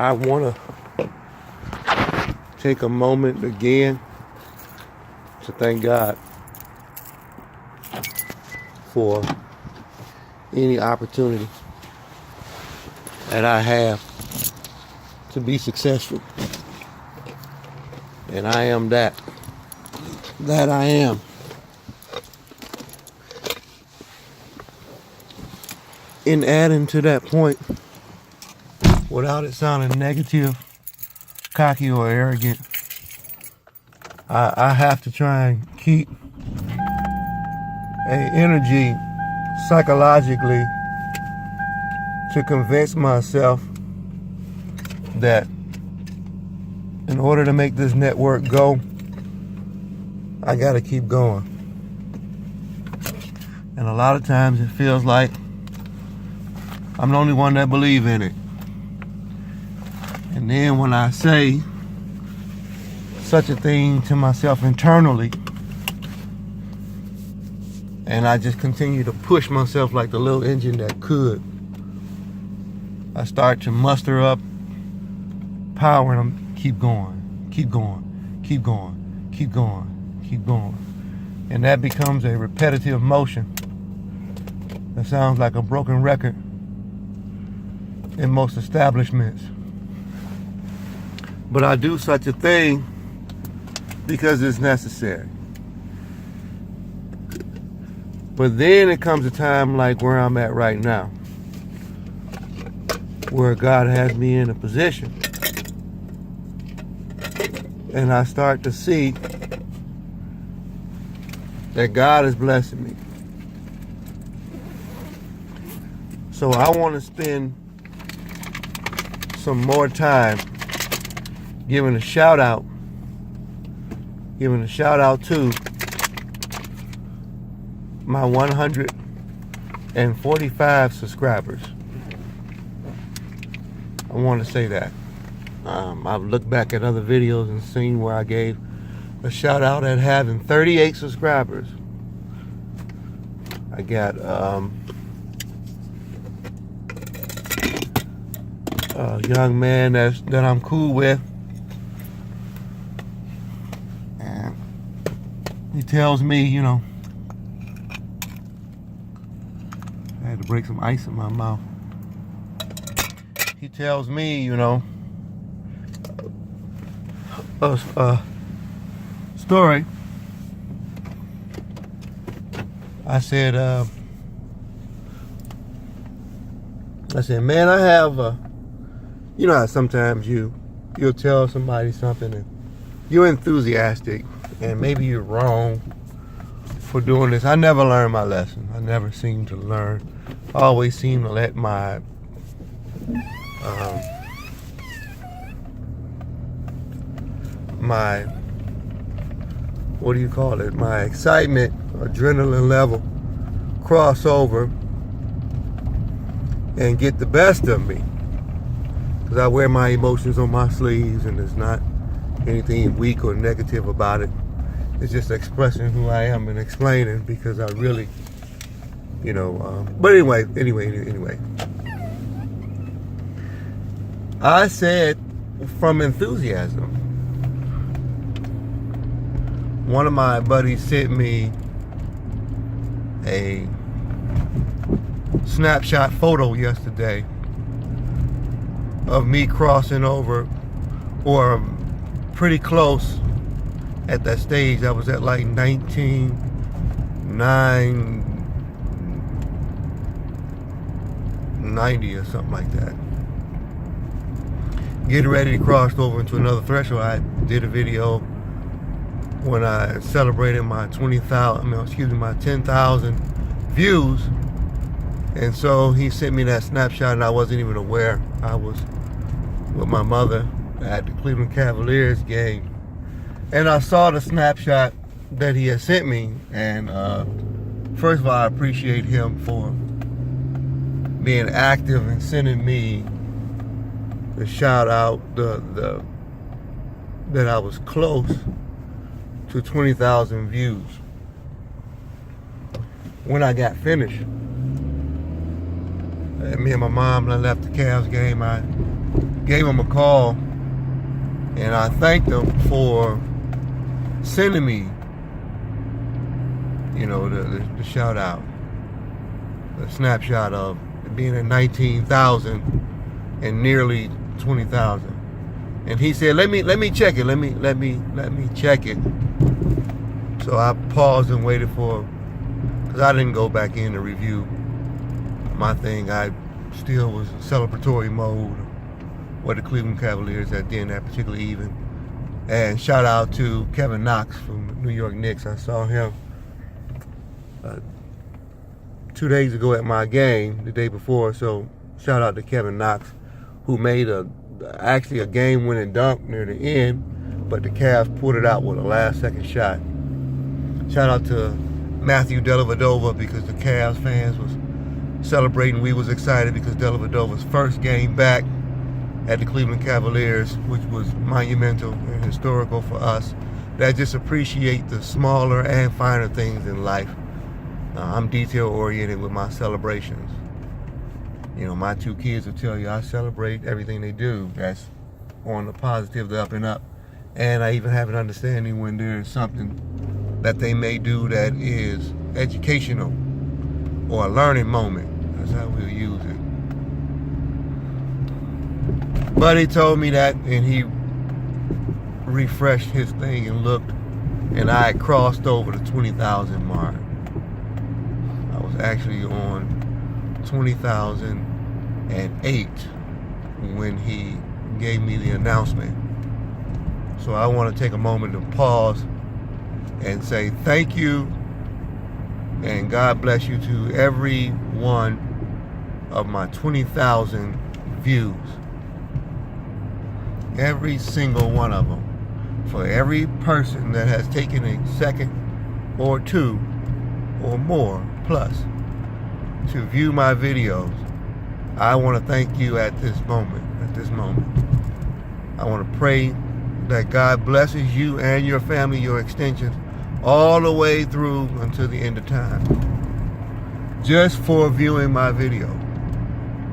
I want to take a moment again to thank God for any opportunity that I have to be successful. And I am that. That I am. In adding to that point, without it sounding negative, cocky, or arrogant, I have to try and keep an energy psychologically to convince myself that in order to make this network go, I gotta keep going. And a lot of times it feels like I'm the only one that believe in it. And then when I say such a thing to myself internally, and I just continue to push myself like the little engine that could, I start to muster up power and I'm keep going, keep going, keep going, keep going, keep going. And that becomes a repetitive motion that sounds like a broken record in most establishments. But I do such a thing because it's necessary. But then it comes a time like where I'm at right now, where God has me in a position, and I start to see that God is blessing me. So I want to spend some more time giving a shout out to my 145 subscribers. I want to say that. I've looked back at other videos and seen where I gave a shout out at having 38 subscribers. I got a young man that I'm cool with, and he tells me, you know, I had to break some ice in my mouth. He tells me, you know, a story. I said, man, I have you know how sometimes you'll tell somebody something and you're enthusiastic and maybe you're wrong for doing this. I never learned my lesson. I never seem to learn. I always seem to let my what do you call it? My excitement, adrenaline level cross over and get the best of me. Because I wear my emotions on my sleeves, and there's not anything weak or negative about it. It's just expressing who I am and explaining, because I really, you know, but anyway. I said from enthusiasm. One of my buddies sent me a snapshot photo yesterday of me crossing over, or pretty close at that stage. I was at like 1990 or something like that. Getting ready to cross over into another threshold. I did a video when I celebrated my 10,000 views. And so he sent me that snapshot, and I wasn't even aware. I was with my mother at the Cleveland Cavaliers game, and I saw the snapshot that he had sent me. And first of all, I appreciate him for being active and sending me the shout out, that I was close to 20,000 views. When I got finished, me and my mom, when I left the Cavs game, I gave him a call, and I thanked him for sending me, the shout out, the snapshot of being at 19,000 and nearly 20,000. And he said, let me check it. Let me check it. So I paused and waited because I didn't go back in to review my thing. I still was in celebratory mode with the Cleveland Cavaliers that particular evening. And shout out to Kevin Knox from New York Knicks. I saw him 2 days ago at my game, the day before. So shout out to Kevin Knox, who made actually a game-winning dunk near the end, but the Cavs pulled it out with a last-second shot. Shout out to Matthew Dellavedova, because the Cavs fans was celebrating. We was excited because Dellavedova's first game back at the Cleveland Cavaliers, which was monumental and historical for us, that just appreciate the smaller and finer things in life. I'm detail-oriented with my celebrations. My 2 kids will tell you I celebrate everything they do. That's on the positive, the up and up. And I even have an understanding when there's something that they may do that is educational or a learning moment. That's how we'll use it. But he told me that, and he refreshed his thing and looked, and I had crossed over the 20,000 mark. I was actually on 20,008 when he gave me the announcement. So I want to take a moment to pause and say thank you and God bless you to every one of my 20,000 views. Every single one of them. For every person that has taken a second or 2 or more plus to view my videos, I want to thank you at this moment. I want to pray that God blesses you and your family, your extensions, all the way through until the end of time. Just for viewing my video.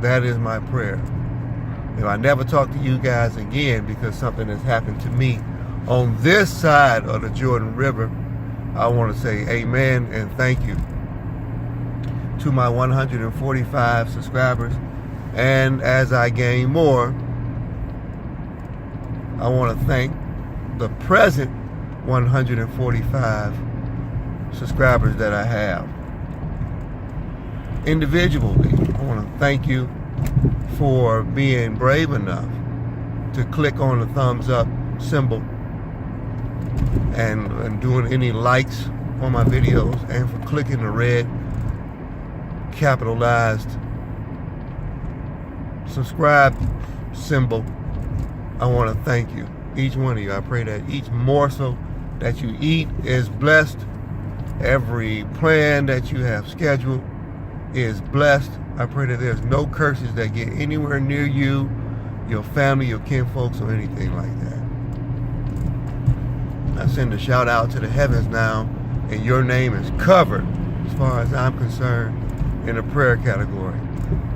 That is my prayer. If I never talk to you guys again because something has happened to me on this side of the Jordan River, I want to say amen and thank you to my 145 subscribers. And as I gain more, I want to thank the present 145 subscribers that I have. Individually, I want to thank you for being brave enough to click on the thumbs up symbol and doing any likes on my videos, and for clicking the red capitalized subscribe symbol. I want to thank you, each one of you. I pray that each morsel that you eat is blessed. Every plan that you have scheduled is blessed. I pray that there's no curses that get anywhere near you, your family, your kinfolks, or anything like that. I send a shout out to the heavens now, and your name is covered, as far as I'm concerned, in the prayer category.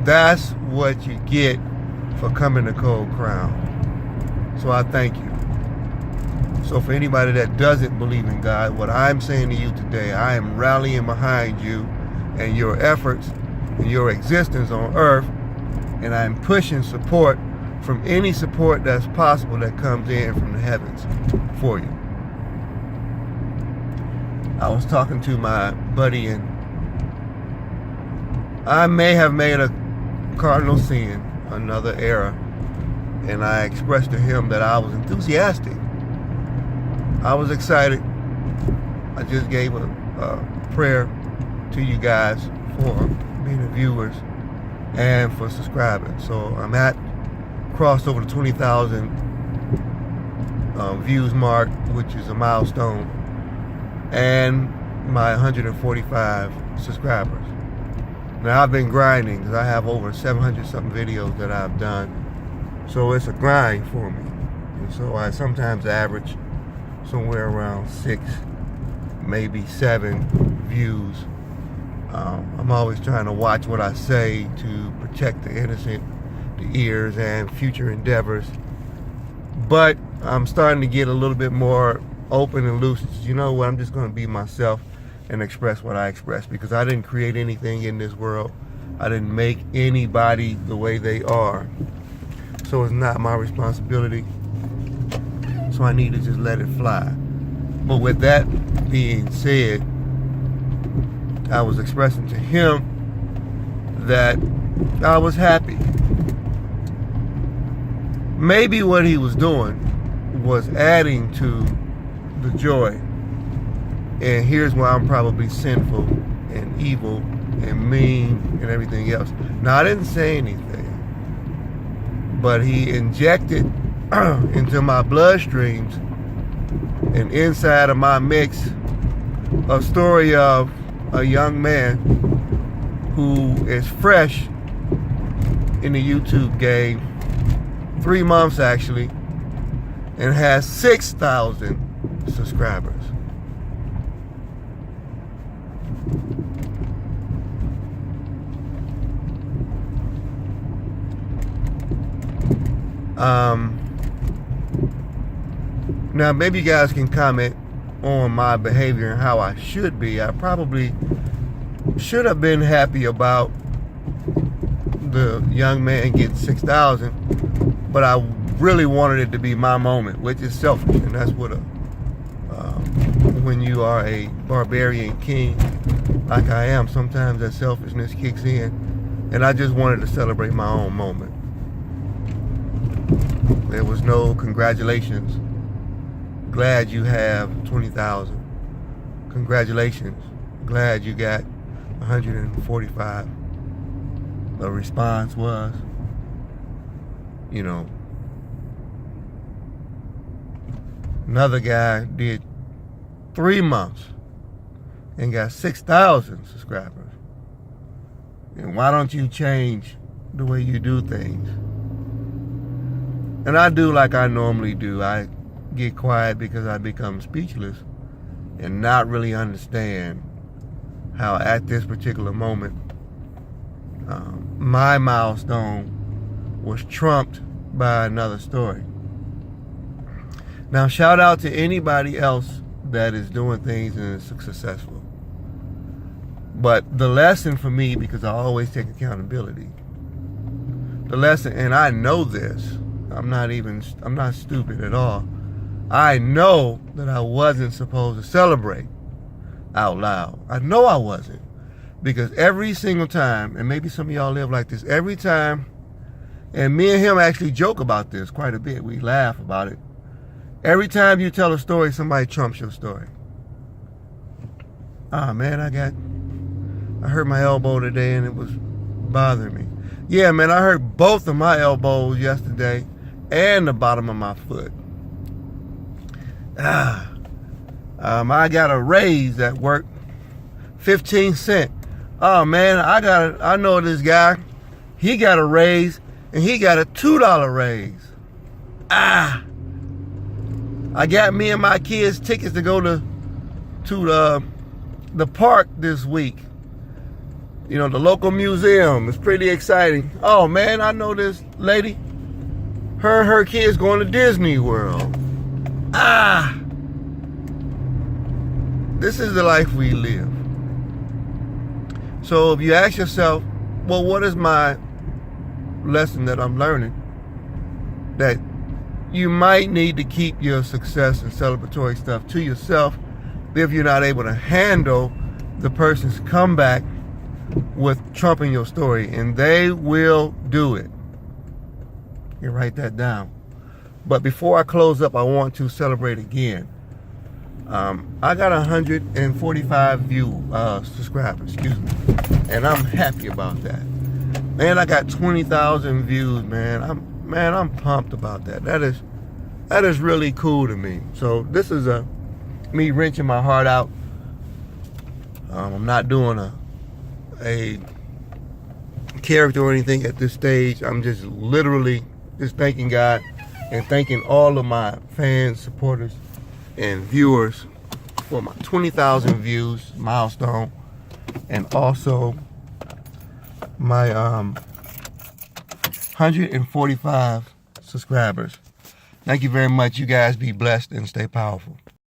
That's what you get for coming to Cold Crown. So I thank you. So for anybody that doesn't believe in God, what I'm saying to you today, I am rallying behind you and your efforts and your existence on earth, and I'm pushing support from any support that's possible that comes in from the heavens for you. I was talking to my buddy, and I may have made a cardinal sin, another error, and I expressed to him that I was enthusiastic. I was excited. I just gave a prayer to you guys for being the viewers and for subscribing. So I'm crossed over the 20,000 views mark, which is a milestone, and my 145 subscribers. Now I've been grinding because I have over 700 something videos that I've done. So it's a grind for me. And so I sometimes average somewhere around 6, maybe 7 views. I'm always trying to watch what I say to protect the innocent the ears and future endeavors. But I'm starting to get a little bit more open and loose. You know what? I'm just going to be myself and express what I express, because I didn't create anything in this world. I didn't make anybody the way they are. So it's not my responsibility. So I need to just let it fly. But with that being said, I was expressing to him that I was happy. Maybe what he was doing was adding to the joy. And here's why I'm probably sinful and evil and mean and everything else. Now, I didn't say anything, but he injected into my bloodstreams and inside of my mix a story of a young man who is fresh in the YouTube game, 3 months actually, and has 6,000 subscribers. Now maybe you guys can comment on my behavior and how I should be. I probably should have been happy about the young man getting 6,000, but I really wanted it to be my moment, which is selfish, and that's what when you are a barbarian king like I am, sometimes that selfishness kicks in, and I just wanted to celebrate my own moment. There was no congratulations. Glad you have 20,000. Congratulations. Glad you got 145. The response was, you know, another guy did 3 months and got 6,000 subscribers. And why don't you change the way you do things? And I do like I normally do. I get quiet because I become speechless and not really understand how at this particular moment my milestone was trumped by another story. Now, shout out to anybody else that is doing things and is successful. But the lesson for me, because I always take accountability, the lesson, and I know this, I'm not stupid at all. I know that I wasn't supposed to celebrate out loud. I know I wasn't. Because every single time, and maybe some of y'all live like this, every time, and me and him actually joke about this quite a bit. We laugh about it. Every time you tell a story, somebody trumps your story. Ah, man, I hurt my elbow today and it was bothering me. Yeah, man, I hurt both of my elbows yesterday and the bottom of my foot. I got a raise at work, 15 cents. Oh man, I know this guy. He got a raise and he got a $2 raise. I got me and my kids tickets to go to the park this week. You know, the local museum. It's pretty exciting. Oh man, I know this lady. Her and her kids going to Disney World. This is the life we live. So if you ask yourself, well, what is my lesson that I'm learning? That you might need to keep your success and celebratory stuff to yourself if you're not able to handle the person's comeback with trumping your story. And they will do it. You write that down. But before I close up, I want to celebrate again. I got 145 subscribers, excuse me, and I'm happy about that. Man, I got 20,000 views, man. I'm pumped about that. That is really cool to me. So this is me wrenching my heart out. I'm not doing a character or anything at this stage. I'm just literally just thanking God and thanking all of my fans, supporters, and viewers for my 20,000 views milestone, and also my 145 subscribers. Thank you very much. You guys be blessed and stay powerful.